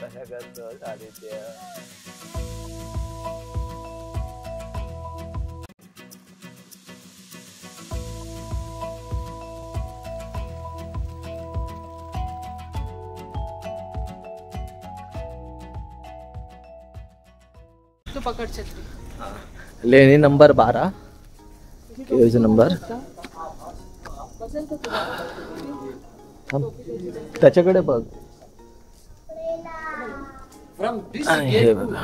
कशा करतोस आदित्य? तू पकड छत्री। लेणी नंबर 12 केव्ज नंबर त्याच्याकडे बघ। हे बघा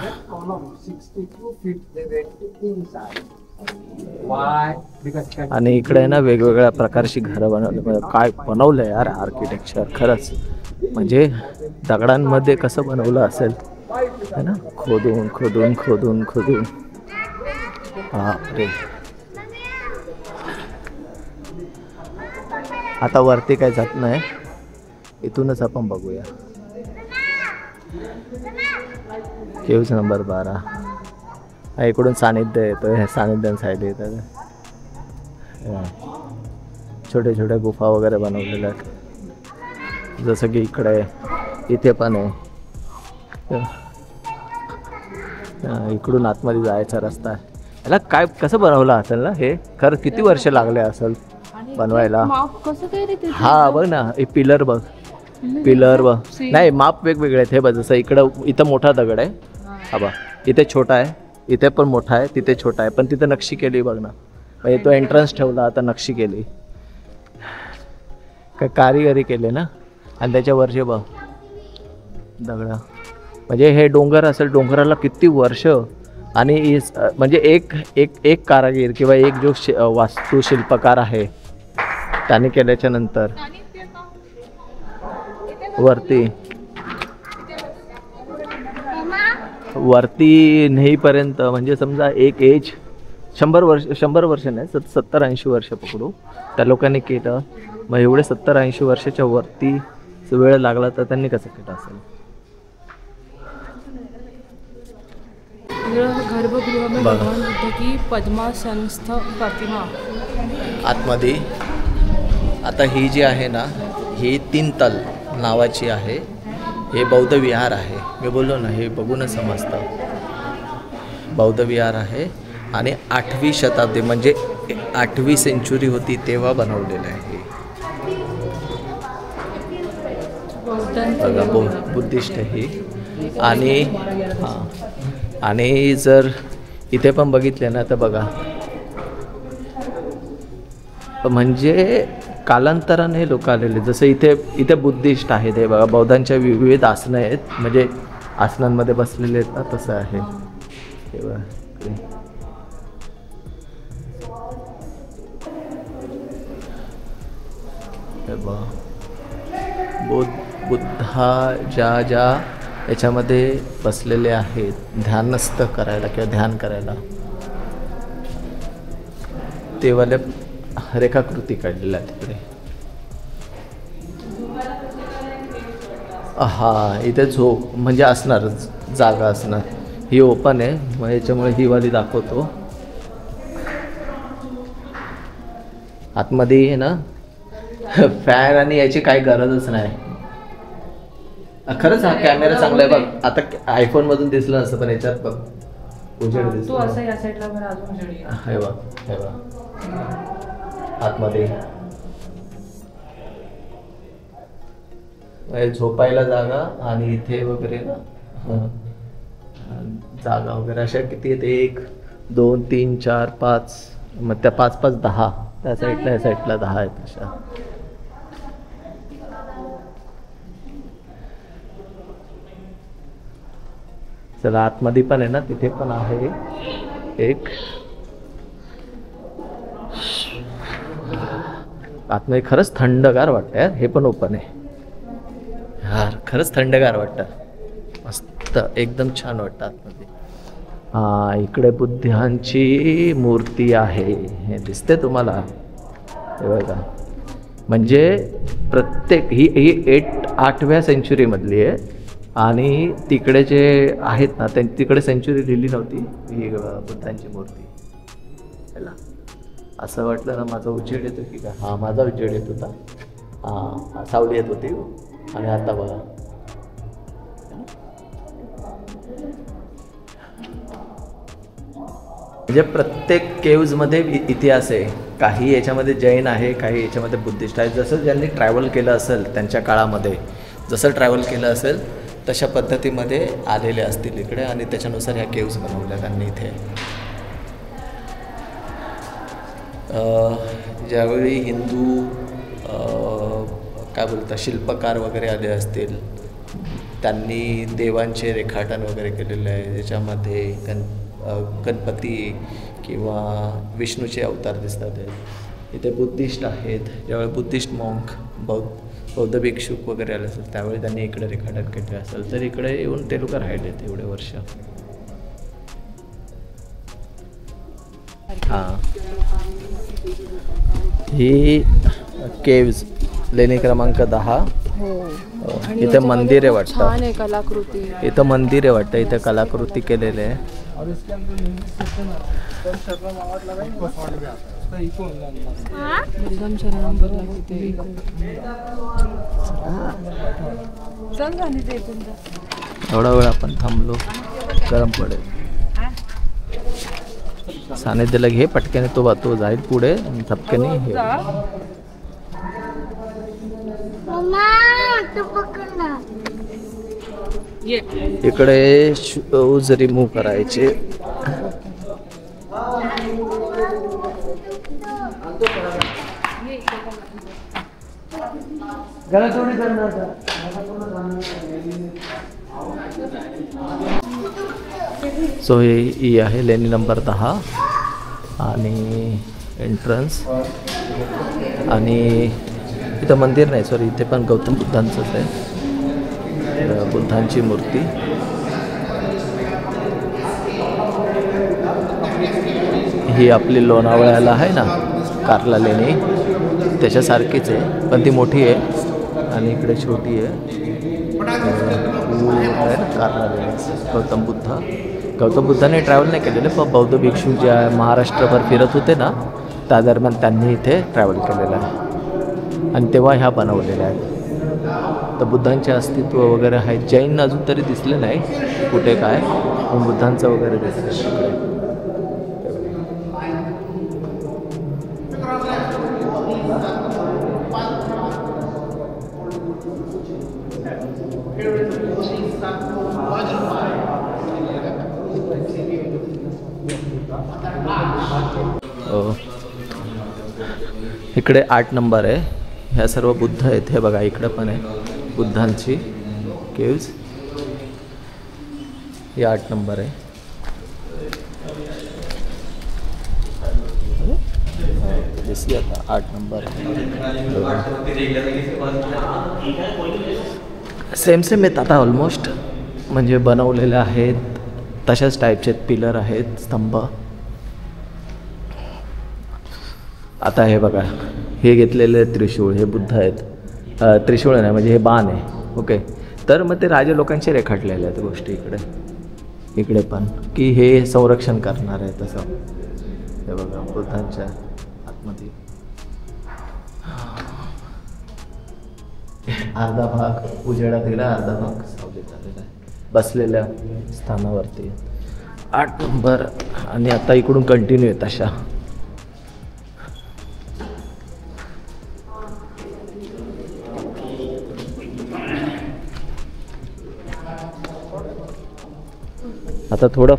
आणि इकडे ना वेगवेगळ्या प्रकारची घरं बनवली। काय बनवलंय यार आर्किटेक्चर, खरंच म्हणजे दगडांमध्ये कसं बनवलं असेल है ना, खोदून खोदून खोदून खोदून। बापरे, आता वरती काय जात नाही, इथूनच आपण बघूया। केव्ज नंबर 12 इकडून सानिध्य येतोय, हे सानिध्यान साईड येतात। छोटे छोटे गुफा वगैरे बनवलेल्या आहेत, जसं की इकडे इथे पण आहे। इकडून आतमध्ये जायचा रस्ता आहे। याला काय कसं बनवलं असेल ना हे, खरं किती वर्ष लागले असेल बनवायला। हा बघ ना, हे पिलर बघ, पिलर बघ, नाही माप वेगवेगळे आहेत। हे बघ, जसं इथं मोठा दगड आहे, हा बघ इथे छोटा आहे, इथे पण मोठा आहे, तिथे छोटा आहे, पण तिथे नक्षी केली बघ ना, म्हणजे तो एंट्रन्स ठेवला, आता नक्षी केली, काय कारिगिरी केली ना। आणि त्याच्यावरचे बघ दगड, म्हणजे हे डोंगर असेल, डोंगराला किती वर्ष। आणि म्हणजे एक एक एक कारागीर किंवा एक जो वास्तुशिल्पकार आहे त्याने केल्याच्या नंतर वरती नेईपर्यंत, म्हणजे समजा एक एज 100 वर्ष नाही, 70-80 वर्ष पकडू, त्या लोकांनी केलं। मग एवढे 70-80 वर्षाच्या वरती वेळ लागला तर त्यांनी कसं केलं असेल। गर्भगृह में भगवान बुद्ध की पद्मासनस्थ प्रतिमा आतमध्ये। आता ही जी आहे ना, ही 3 तल नावाची आहे, हे बौद्ध विहार आहे। मी बोललो ना, हे बघूनच समजतं बौद्ध विहार आहे। आणि 8वी शताब्दी म्हणजे 8वी सेंचुरी होती तेव्हा बनवलेलं आहे। बघा बुद्धिस्ट ही। आणि आणि जर इथे पण बघितले ना तर बघा, म्हणजे कालांतराने लोक आलेले, जसं इथे बुद्धिस्ट आहेत, हे बघा बौद्धांच्या विविध आसनं आहेत, म्हणजे आसनांमध्ये बसलेले आहेत ना, तसं आहे हे बघा। बुद्धा ज्या याच्यामध्ये बसलेले आहेत ध्यानस्थ करायला किंवा ध्यान करायला, ते वाले रेखाकृती काढलेल्या आहेत तिकडे। हा इथे झोप म्हणजे असणार, जागा असणार, ही ओपन आहे, मग याच्यामुळे ही वाली दाखवतो। आतमध्ये आहे ना फॅन आणि याची काही गरजच नाही। खरंच हा कॅमेरा चांगला आहे बघ। आता आयफोन मधून दिसलं नसतं, पण याच्यात बघ उजेड दिसतो। हे बघ, हे बघ आतमध्ये झोपायला जागा, आणि इथे वगैरे ना जागा वगैरे अशा किती आहेत, 1 2 3 4 5, मग त्या 5 5 10, त्या साईडला या साईडला 10 आहेत अशा। चला आतमध्ये पण आहे ना, तिथे पण आहे एक, आतमध्ये खरंच थंडगार वाटतं यार। हे पण ओपन आहे यार, खरंच थंडगार वाटतं, मस्त एकदम छान वाटतं आतमध्ये। इकडे बुद्धांची मूर्ती आहे, हे दिसते तुम्हाला, हे बघा, म्हणजे प्रत्येक ही 8व्या सेंचुरीमधली आहे। आणि तिकडे जे आहेत ना, तिकडे सेंचुरी लिहिली नव्हती। ही बुद्धांची मूर्ती, ह्याला असं वाटलं ना माझा उजेड येतो की काय, हा माझा उजेड येत होता, सावली येत होती, आणि आता बघा म्हणजे प्रत्येक केव्जमध्ये इतिहास आहे. काही याच्यामध्ये जैन आहे, काही याच्यामध्ये बुद्धिस्ट आहे. जसं ज्यांनी ट्रॅव्हल केलं असेल त्यांच्या काळामध्ये, जसं ट्रॅव्हल केलं असेल तशा पद्धतीमध्ये आलेले असतील इकडे आणि त्याच्यानुसार ह्या केव्ज बनवल्या त्यांनी इथे. ज्यावेळी हिंदू काय बोलतात शिल्पकार वगैरे आले असतील, त्यांनी देवांचे रेखाटन वगैरे केलेले आहे. ज्याच्यामध्ये गणपती किंवा विष्णूचे अवतार दिसतात आहेत. इथे बुद्धिस्ट आहेत. ज्यावेळी बुद्धिस्ट मॉन्क बौद्ध भिक्षुक वगैरे आले असेल त्यावेळी त्यांनी इकडे रेखाटन केले असेल. तर इकडे येऊन ते लोक राहिलेत एवढे वर्ष. हां, ही केव्ज लेणी क्रमांक 10. इथे मंदिर आहे वाटतं. छान आहे कलाकृती. इथं मंदिर आहे वाटतं. इथे कलाकृती केलेली आहे. एकदम छान नंबर लागते. एवढा वेळ आपण थांबलो, गरम पडेल. सानिध्यला घे पटक्याने, तो जाईल पुढे झपक्याने हे. इकडे शूज रिमूव्ह करायचे. सो ही आहे लेणी नंबर 10 आणि एंट्रन्स. आणि इथं मंदिर नाही, सॉरी, इथे पण गौतम बुद्धांचंच आहे. बुद्धांची मूर्ती. ही आपली लोणावळ्याला आहे ना कार्ला लेणी, त्याच्यासारखीच आहे, पण ती मोठी आहे आणि इकडे छोटी आहे. कार्ला लेणी. गौतम बुद्धाने ट्रॅव्हल नाही केलेलं, पण बौद्ध भिक्षू ज्या महाराष्ट्रभर फिरत होते ना त्या दरम्यान त्यांनी इथे ट्रॅव्हल केलेलं आहे आणि तेव्हा ह्या बनवलेल्या आहेत. तर बुद्धांचे अस्तित्व वगैरे आहेत. जैन अजून तरी दिसले नाही कुठे काय, पण बुद्धांचं वगैरे दिसलं. इकडे 8 नंबर आहे. ह्या सर्व बुद्ध आहेत. हे बघा इकडे पण आहे बुद्धांची केव्ज. ही 8 नंबर आहे. दिसली आता 8 नंबर. सेम आहेत आता ऑलमोस्ट, म्हणजे बनवलेले आहेत तशाच टाईपचे पिलर आहेत, स्तंभ. आता हे बघा, हे घेतलेले त्रिशूळ, हे बुद्ध आहेत. त्रिशूळ नाही म्हणजे हे बाण आहे. ओके, तर मग ते राजे लोकांचे रेखाटलेले आहेत गोष्टी इकडे पण, की हे संरक्षण करणार आहे तसं. हे बघा बुद्धांच्या आतमध्ये अर्धा भाग उजेडात गेला, अर्धा भाग सावलीत आलेला आहे बसलेल्या स्थानावरती. 8 नंबर. आणि आता इकडून कंटिन्यू आहेत अशा. आता थोडं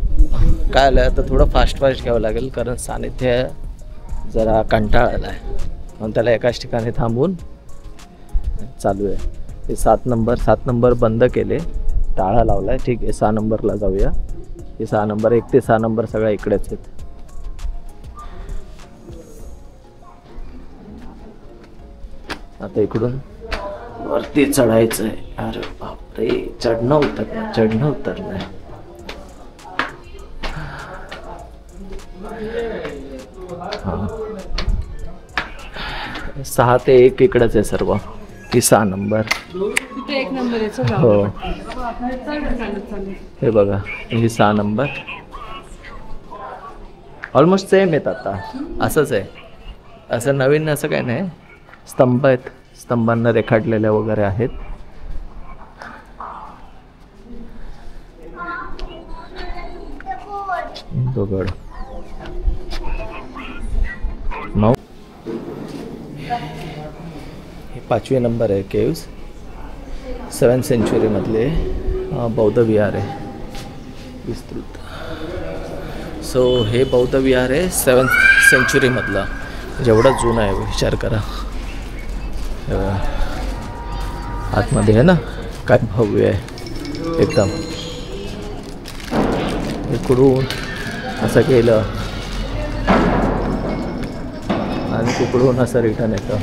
काय आलं, आता थोडं फास्ट घ्यावं लागेल, कारण सानिध्य जरा कंटाळाला आहे म्हणून त्याला एकाच ठिकाणी थांबून चालू आहे. हे 7 नंबर बंद केले, टाळा लावला आहे. ठीक आहे, 6 नंबरला जाऊया. हे 6 नंबर, 1 ते 6 नंबर सगळ्या इकडेच आहेत. आता इकडून वरती चढायचं आहे. अरे बापरे, चढणं उतरणं आहे. 6 ते 1 इकडंच आहे सर्व. की 6 नंबर. 1 नंबर आहे. हो, हे बघा, ही 6 नंबर. ऑलमोस्ट सेम आहेत आता. असंच आहे, असं नवीन असं काय नाही. स्तंभ आहेत, स्तंभांना रेखाटलेल्या वगैरे आहेत. दगड हे 5वी नंबर आहे केव्ज. 7th सेंचुरीमधले बौद्ध विहार आहे विस्तृत. सो हे बौद्ध विहार आहे 7th सेंचुरीमधलं. जेवढा जुना आहे विचार करा. आतमध्ये आहे ना काय भव्य आहे एकदम. इकडून असं केलं आणि तिकडून असं रिटर्न येतं.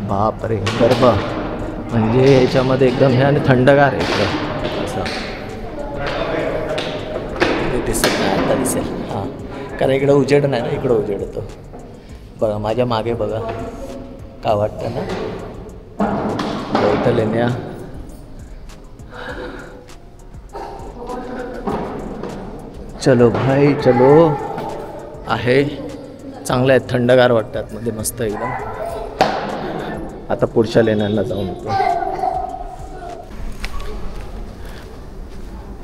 बापरे गर्भ म्हणजे ह्याच्यामध्ये एकदम हे आणि थंडगार आहे इकडं असं. ते दिसत नाही आता दिसेल. हां कारण इकडं उजेड नाही ना, इकडं उजेड येतो. बघा माझ्या मागे बघा का वाटतं ना बौद्ध लेण्या. चलो भाई चलो. आहे चांगलं आहे, थंडगार वाटतात मध्ये मस्त एकदम. आता पुढच्या लेण्यांना जाऊन येतो.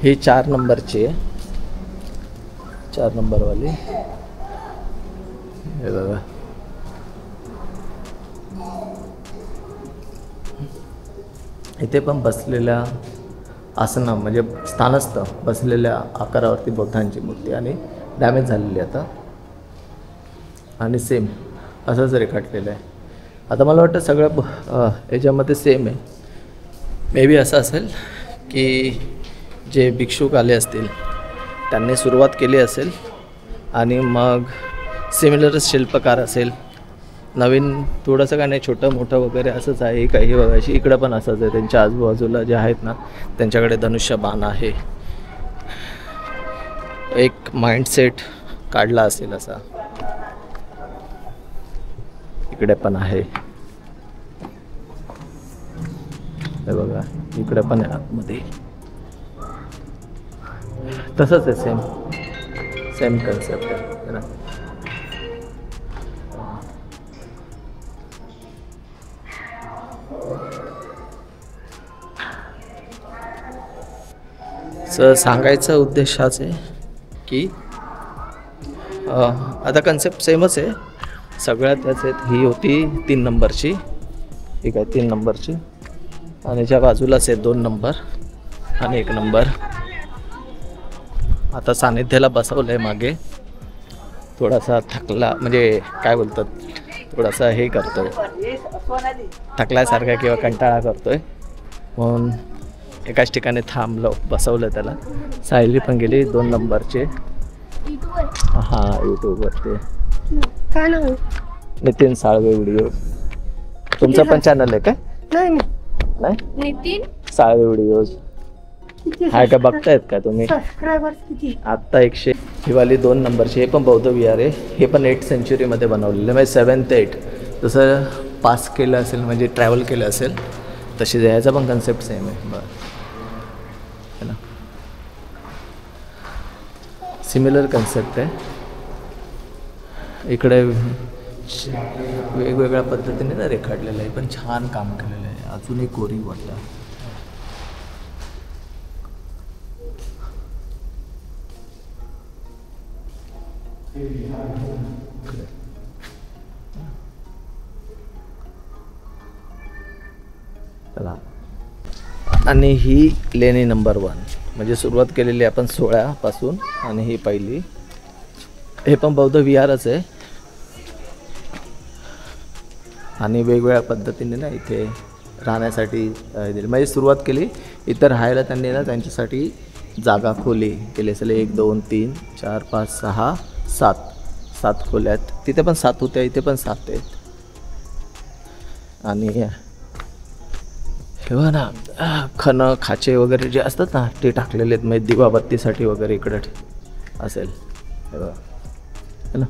ही 4 नंबरची आहे, 4 नंबरवाली. हे बघा इथे पण बसलेल्या आसना म्हणजे स्थानस्थ बसलेल्या आकारावरती बुद्धांची मूर्ती आणि डॅमेज झालेली आता आणि सेम असंच रेखाटलेलं आहे. आता मला वाटतं सगळं याच्यामध्ये सेम आहे. मे बी असं असेल की जे भिक्षुक आले असतील त्यांनी सुरुवात केली असेल आणि मग सिमिलरच शिल्पकार असेल. नवीन थोडंसं काय नाही, छोटं मोठं वगैरे असंच आहे. काही बघायची इकडं पण असंच आहे. त्यांच्या आजूबाजूला जे आहेत ना त्यांच्याकडे धनुष्यबाण आहे. एक माइंडसेट काढला असेल असा. इकडे पण आहे हे बघा, इकडे पण आहे आतमध्ये. तसंच आहे, सेम कन्सेप्ट आहे ना. सांगायचा उद्देश हाच आहे की आता कन्सेप्ट सेमच आहे सगळ्यात त्याच आहेत. ही होती 3 नंबरची, ठीक आहे 3 नंबरची आणि ज्या बाजूलाच आहे 2 नंबर आणि 1 नंबर. आता सानिध्याला बसवलं आहे मागे. थोडासा थकला म्हणजे काय बोलतात थोडासा हे करतोय थकल्यासारखा किंवा कंटाळा करतोय म्हणून एकाच ठिकाणी थांबलो, बसवलं त्याला. सायली पण गेली 2 नंबरचे. हां यूट्यूबवरती काय नाव? नितीन साळवे व्हिडिओ. तुमचं पण चॅनल आहे काय? नाही नितीन साळवे व्हिडिओज हाय का? बघतायत का तुम्ही? सबस्क्रायबर्स किती? आत्ता 100. ही वाली 2 नंबरची. हे पण बौद्ध विहार आहे. हे पण 8th सेंचुरीमध्ये बनवलेलं म्हणजे 7th ते 8. तसं पास केलं असेल म्हणजे ट्रॅव्हल केलं असेल तशी जायचा पण कन्सेप्ट सेम आहे. बरं है ना, सिमिलर कन्सेप्ट आहे. इकडे वेगवेगळ्या पद्धतीने ना रेखाटलेलं आहे पण छान काम केलेलं आहे. अजूनही कोरीव वाटतं. चला. आणि ही लेणी नंबर 1 म्हणजे सुरुवात केलेली आपण 16 पासून आणि ही पहिली. हे पण बौद्ध विहारच आहे आणि वेगवेगळ्या पद्धतीने ना इथे राहण्यासाठी दिली म्हणजे सुरुवात केली. इथं राहायला त्यांनी ना त्यांच्यासाठी जागा खोली केली असेल. 1 2 3 4 5 6 7 खोल्या आहेत. तिथे पण 7 होत्या, इथे पण 7 आहेत. आणि हे बघा ना खणं खाचे वगैरे जे असतात ना ते टाकलेले आहेत म्हणजे दिवाबत्तीसाठी वगैरे इकडे असेल. हे बघा है ना,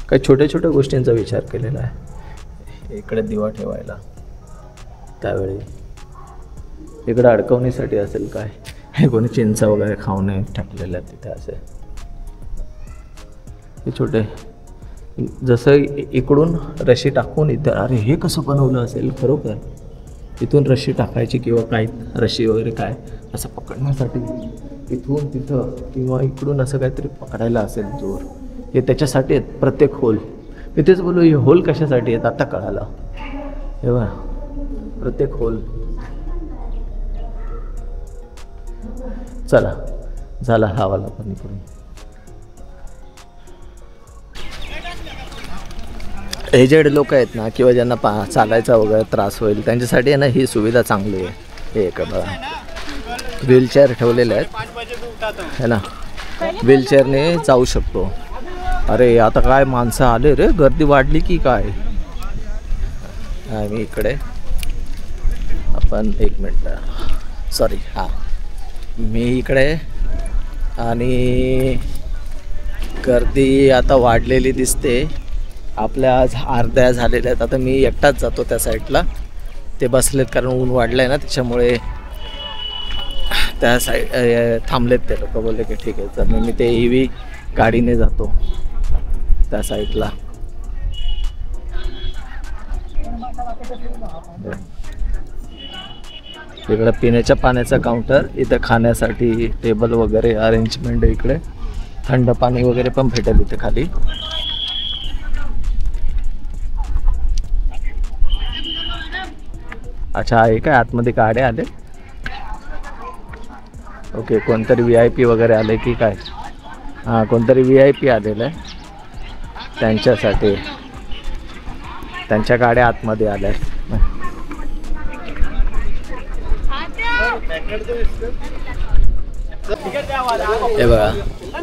काही छोट्या छोट्या गोष्टींचा विचार केलेला आहे. इकडे दिवा ठेवायला त्यावेळी. इकडे अडकवणीसाठी असेल काय, हे कोणी चिंचा वगैरे खाऊन टाकलेल्या आहेत तिथे असे. हे छोटे जसं इकडून रशी टाकून इथं. अरे हे कसं बनवलं असेल खरोखर. इथून रशी टाकायची किंवा काय रशी वगैरे काय असं पकडण्यासाठी इथून तिथं किंवा इकडून असं काहीतरी पकडायला असेल जोर. हे त्याच्यासाठी आहेत प्रत्येक होल. मी तेच बोलू हे होल कशासाठी आहेत आता कळालं. हे बघा प्रत्येक होल. चला झाला हा वाला पण करून. एजेड लोक आहेत ना किंवा ज्यांना चालायचा वगैरे त्रास होईल त्यांच्यासाठी आहे ना ही सुविधा चांगली आहे. हे एक बघा व्हीलचेअर ठेवलेले आहेत है ना, व्हीलचेअरने जाऊ शकतो. अरे आता काय माणसं आले रे, गर्दी वाढली की काय. मी इकडे आपण एक मिनटं सॉरी हां मी इकडे आणि गर्दी आता वाढलेली दिसते. आपल्या आज अर्ध्या झालेल्या आहेत. आता मी एकटाच जातो त्या साईडला. ते बसलेत कारण ऊन वाढलं आहे ना त्याच्यामुळे त्या साईड थांबलेत. ते लोक बोलले की ठीक आहे तर मी ते EV गाडीने जातो त्या साईडला. इकडं पिण्याच्या पाण्याचा काउंटर, इथं खाण्यासाठी टेबल वगैरे अरेंजमेंट आहे. इकडे थंड पाणी वगैरे पण भेटेल इथे खाली. अच्छा आहे काय आतमध्ये गाड्या आले. ओके कोणतरी VIP वगैरे आले की काय. हां कोणतरी VIP आलेलं आहे त्यांच्यासाठी. त्यांच्या गाड्या आतमध्ये आल्या आहेत. हे बघा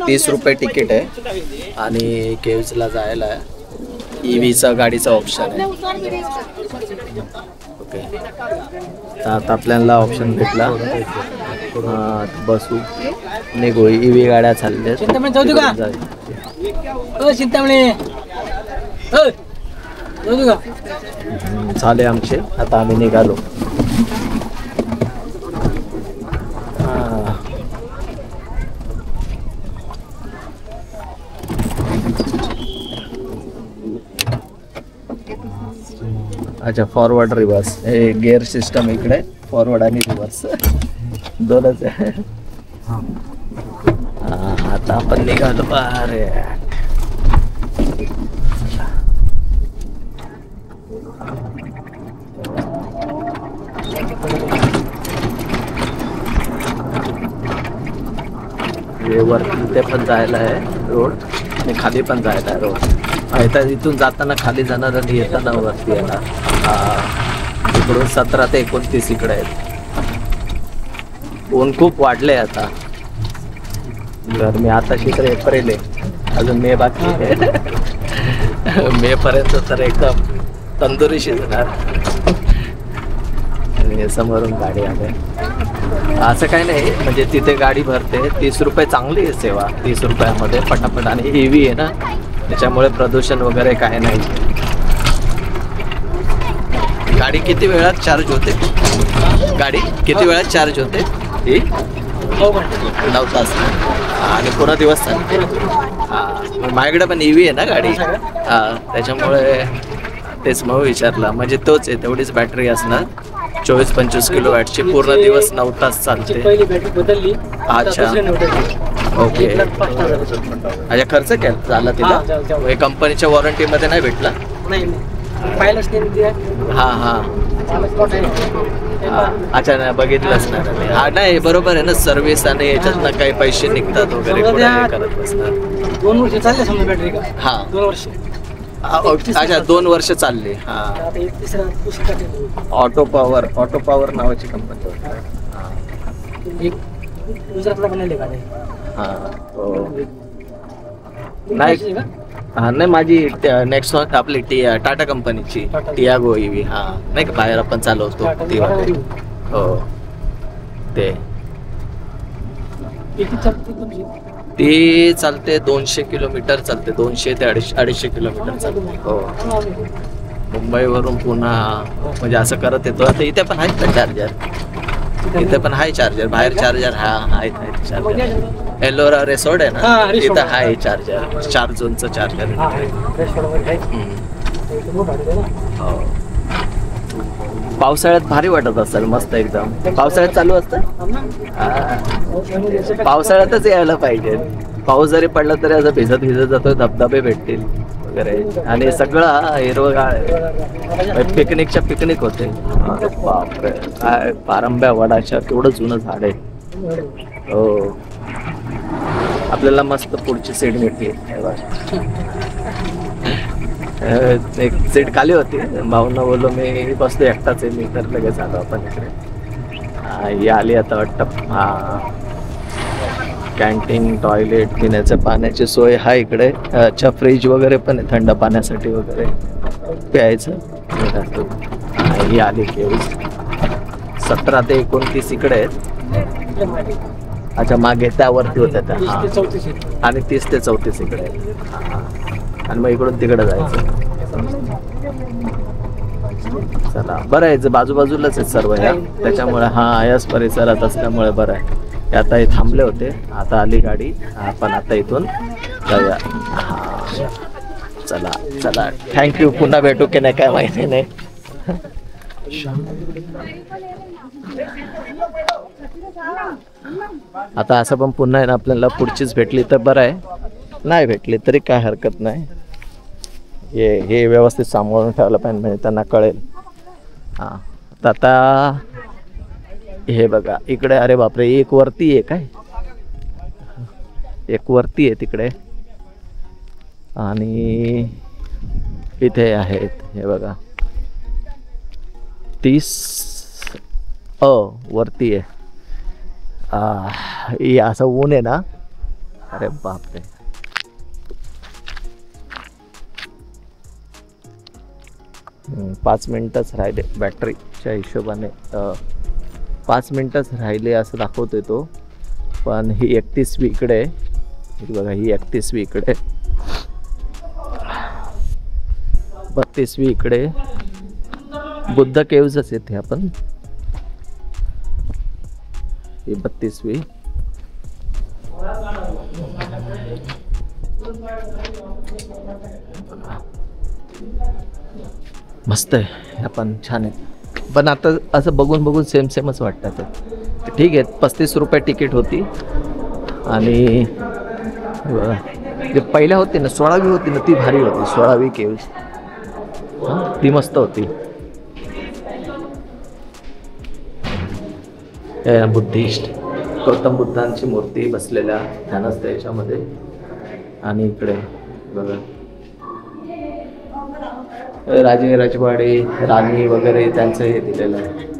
30 रुपये तिकीट आहे आणि केव्जला जायला EVचा गाडीचा ऑप्शन आहे. ओके तर आता आपल्याला ऑप्शन भेटला. बसू निघू. EV गाड्या चालल्या झाले आमचे. आता आम्ही निघालो. अच्छा फॉरवर्ड रिव्हर्स हे गिअर सिस्टम इकडे फॉरवर्ड आणि रिव्हर्स दोनच आहे. आता आपण निघालो. अरे वरती इथे पण जायला आहे रोड आणि खाली पण जायला आहे रोड. इथं इथून जाताना खाली जाणार आणि येताना वरती येणार. इकडून 17 ते 29 इकडे आहेत. ऊन खूप वाढले आता. गरमी आताशी तर एप्रिल आहे अजून मे बाकी आहे. मे पर्यंत तर एकदम तंदुरी शिजणार. आणि समोरून गाडी आले. असं काही नाही म्हणजे तिथे गाडी भरते. 30 रुपये चांगली आहे सेवा. 30 रुपयामध्ये पटापट आणि EV आहे ना त्याच्यामुळे प्रदूषण वगैरे काय नाही. गाडी किती वेळात चार्ज होते. गाडी किती वेळात चार्ज होते ही 9 तास आणि पूर्ण दिवस चालते. माझ्याकडे पण EV आहे ना गाडी. त्याच्यामुळे तेच मग विचारलं. म्हणजे तोच आहे तेवढीच बॅटरी असणार. 24-25 किलोवॅटची पूर्ण दिवस 9 तास चालते. अच्छा ओके. अच्छा खर्च काय झाला तिला. कंपनीच्या वॉरंटीमध्ये नाही भेटला. हां हां अच्छा नाही बघितलंच नाही. हा नाही बरोबर आहे ना सर्व्हिस आणि याच्यातनं काही पैसे निघतात वगैरे करत बसणार. 2 वर्ष चालले समजा बॅटरी का. हां 2 वर्ष. अच्छा 2 वर्ष चालली. हां ऑटो पॉवर नावाची कंपनी. गुजरातला बनवले का. नाही नाही माझी नेक्स्ट आपली टाटा कंपनीची टियागो EV. नाही का बाहेर आपण चालवतो ती. हो ते ती चालते 200 किलोमीटर चालते. 200 ते 250 किलोमीटर चालते. हो मुंबईवरून पुन्हा म्हणजे असं करत येतो. आता इथे पण आहेत ना चार्जर. इथे पण आहे चार्जर. बाहेर चार्जर आहेत चार्जर. एलोरा रिसॉर्ट आहे ना तिथं आहे चार्जर. 4 झोनचं चार्जर. पावसाळ्यात भारी वाटत असेल मस्त एकदम. पावसाळ्यात चालू असतं. पावसाळ्यातच यायला पाहिजे. पाऊस जरी पडला तरी असं भिजत जातो, धबधबे भेटतील वगैरे आणि सगळं हिरवगाळ आहे. पिकनिकच्या पिकनिक होते. अरे बापरे, काय पारंब्या वडाच्या केवढं जुनं झाड आहे. हो, आपल्याला मस्त पुढची सीट मिळते. एक सीट खाली होती, भाऊंना बोललो मी बसतो एकटाच आहे मी, तर लगेच आलो आपण इकडे. ही आली आता वाटतं. हा, कॅन्टीन, टॉयलेट, पिण्याच्या पाण्याची सोय हा इकडे. अच्छा, फ्रीज वगैरे पण आहे थंड पाण्यासाठी वगैरे प्यायचं. ही आली केव्ज. 17 ते 29 इकडे आहेत. अच्छा, मागे त्यावरती होत्या त्या. आणि 30 ते 34 इकडे आहेत. आणि मग इकडून तिकडे जायचं. चला, बरं आहे, बाजूबाजूलाच आहेत सर्व ह्या, त्याच्यामुळे हा याच परिसरात असल्यामुळे बरं आहे. आता हे थांबले होते, आता आली गाडी, आपण आता इथून जाऊया. चला चला, थँक्यू. पुन्हा भेटू की नाही काय माहिती नाही. आता असं पण पुन्हा आहे ना, आपल्याला पुढचीच भेटली तर बरं आहे, नाही भेटली तरी काय हरकत नाही. हे व्यवस्थित सांभाळून ठेवलं पाहिजे, म्हणजे त्यांना कळेल. हां, तर आता हे बघा इकडे. अरे बापरे, एक वरती आहे काय, एक वरती आहे तिकडे, आणि इथे आहेत हे बघा 30 वरती आहे. हे असं ऊन आहे ना, अरे बापरे. पाच मिनिटच राहिले बॅटरीच्या हिशोबाने. 5 मिनिटच राहिले असं दाखवतोय तो, पण ही 31वी इकडे आहे बघा, ही 31वी इकडे, 32वी इकडे. बुद्ध केव्जच येते आपण. ही 32वी. मस्त आहे, आपण छान आहे. पण आता असं बघून बघून सेमच वाटतात. ठीक आहे, 35 रुपये तिकीट होती. आणि जे पहिल्या होती ना, 16वी होती ना, ती भारी होती. 16वी केव्ज ती मस्त होती. बुद्धिस्ट गौतम बुद्धांची मूर्ती बसलेल्या ध्यान असते याच्यामध्ये. आणि इकडे बघा राजे राजवाडे, राणी वगैरे त्यांचं हे दिलेलं आहे.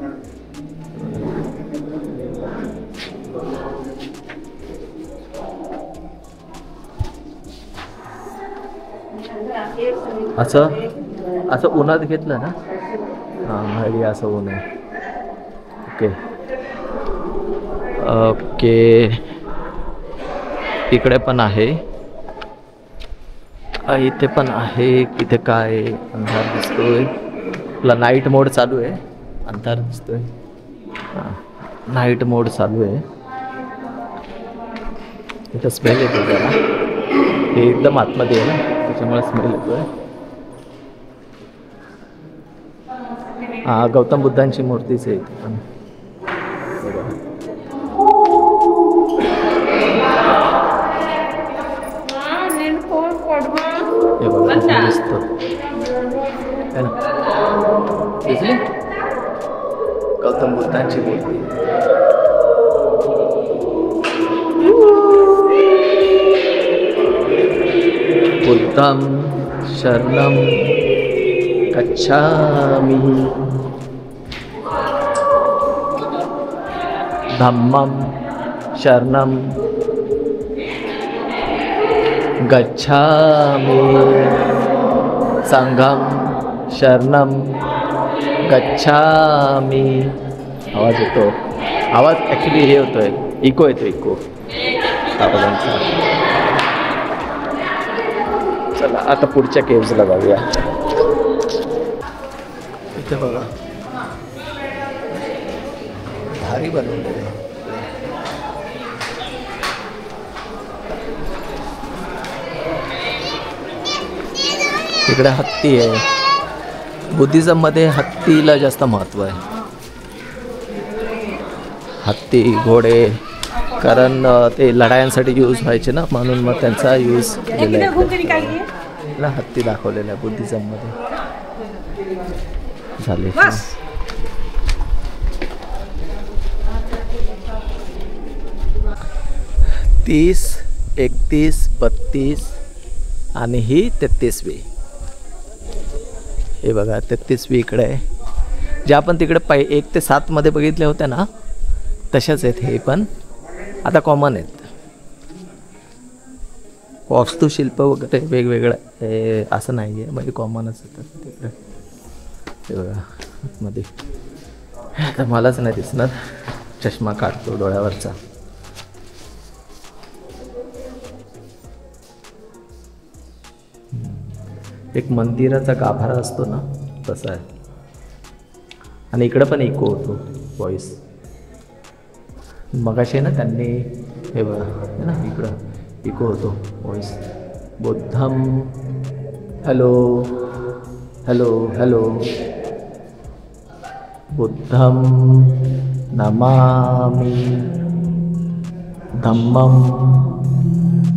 असं उन्हात घेतलं ना. हां, असं ऊन आहे. ओके, इकडे पण आहे, इथे पण आहे. इथे काय अंधार दिसतोय. आपला नाईट मोड चालू आहे, अंधार दिसतोय. नाईट मोड चालू आहे. इथं स्मेल येतो जरा, हे एकदम आतमध्ये आहे ना, त्याच्यामुळे स्मेल येतोय. गौतम बुद्धांची मूर्तीच आहे इथे पण. हे बघा दिसतं है ना, दिसली गौतम बुद्धांची मूर्ती. बुद्धं शरणं गच्छामि, धम्मं शरणं गच्छामि, संघं शरणं गच्छामि. आवाज येतो, आवाज ॲक्च्युली हे होतोय, इको येतो, इको आवाजांचा. चला आता पुढच्या केव्जला जाऊया. इथे बघा भारी बनवलेलं आहे. इकडे हत्ती आहे. बुद्धिझममध्ये हत्तीला जास्त महत्त्व आहे. हत्ती, घोडे कारण ते लढायांसाठी यूज व्हायचे ना, म्हणून मग त्यांचा यूज केलेला आहे. ना हत्ती दाखवलेला आहे बुद्धिझममध्ये. झाले 30, 31, 32 आणि ही 33वी. हे बघा 33वी इकडे आहे. जे आपण तिकडे 1 ते 7 मध्ये बघितले होते ना, तशाच आहेत हे पण. आता कॉमन आहेत. वास्तुशिल्प वगैरे वेगवेगळं हे असं नाही आहे, म्हणजे कॉमनच येतात तिकडे. हे बघा मध्ये. आता मलाच नाही दिसणार, चष्मा काढतो डोळ्यावरचा. एक मंदिराचा गाभारा असतो ना, तसा आहे. आणि इकडं पण इको होतो व्हॉइस. मगाशी ना त्यांनी हे बघा है ना, इकडं इको होतो व्हॉइस. बुद्धम हॅलो हॅलो हॅलो. बुद्धम नमामि, धम्मम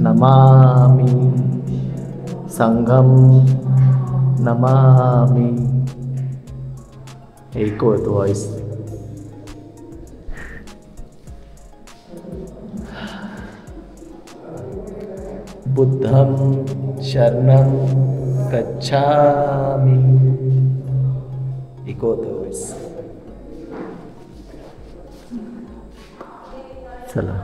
नमामि, संघम नमामि. इको होतो व्हॉइस. बुद्धम शरणं गच्छामि. इको होतो व्हॉइस. चला.